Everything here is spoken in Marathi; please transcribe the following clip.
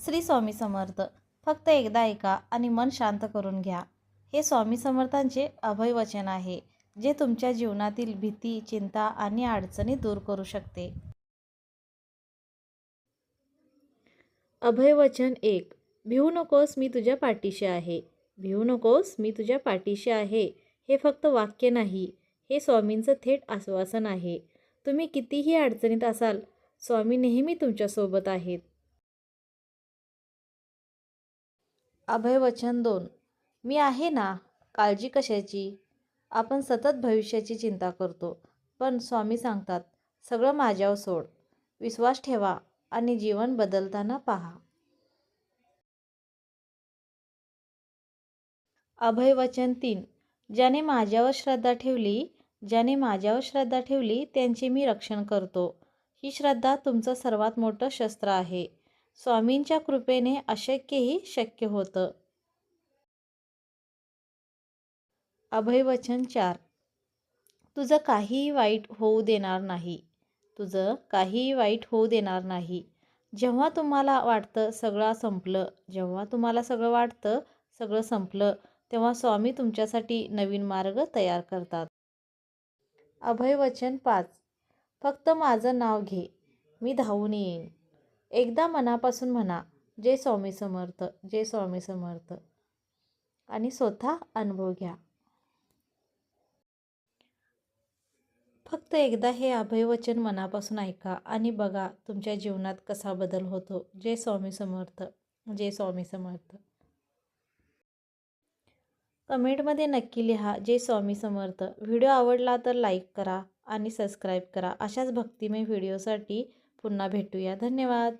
श्री स्वामी समर्थ. फक्त एकदा ऐका आणि मन शांत करून घ्या. हे स्वामी समर्थांचे अभय वचन आहे, जे तुमच्या जीवनातील भीती, चिंता आणि अडचणी दूर करू शकते. अभय वचन 1. भिवू नकोस, मी तुझ्या पाठीशी आहे. भिवू नकोस, मी तुझ्या पाठीशी आहे. हे फक्त वाक्य नाही, हे स्वामींचं थेट आश्वासन आहे. तुम्ही कितीही अडचणीत असाल, स्वामी नेहमी तुमच्यासोबत आहेत. अभयवचन 2. मी आहे ना, काळजी कशाची? आपण सतत भविष्याची चिंता करतो, पण स्वामी सांगतात, सगळं माझ्यावर सोड. विश्वास ठेवा आणि जीवन बदलताना पहा. अभयवचन 3. ज्याने माझ्यावर श्रद्धा ठेवली त्यांचे मी रक्षण करतो. ही श्रद्धा तुमचं सर्वात मोठं शस्त्र आहे. स्वामींच्या कृपेने अशक्यही शक्य होतं. अभयवचन 4. तुझं काहीही वाईट होऊ देणार नाही. जेव्हा तुम्हाला वाटतं सगळं संपलं, तेव्हा स्वामी तुमच्यासाठी नवीन मार्ग तयार करतात. अभयवचन 5. फक्त माझं नाव घे, मी धावून येईन. एकदा मनापासून म्हणा, जय स्वामी समर्थ, जय स्वामी समर्थ, आणि स्वतः अनुभव घ्या. फक्त एकदा हे अभयवचन मनापासून ऐका आणि बघा तुमच्या जीवनात कसा बदल होतो. जय स्वामी समर्थ, जय स्वामी समर्थ. कमेंटमध्ये नक्की लिहा जय स्वामी समर्थ. व्हिडिओ आवडला तर लाईक करा आणि सबस्क्राईब करा. अशाच भक्तिमय व्हिडिओसाठी पुन्हा भेटूया. धन्यवाद.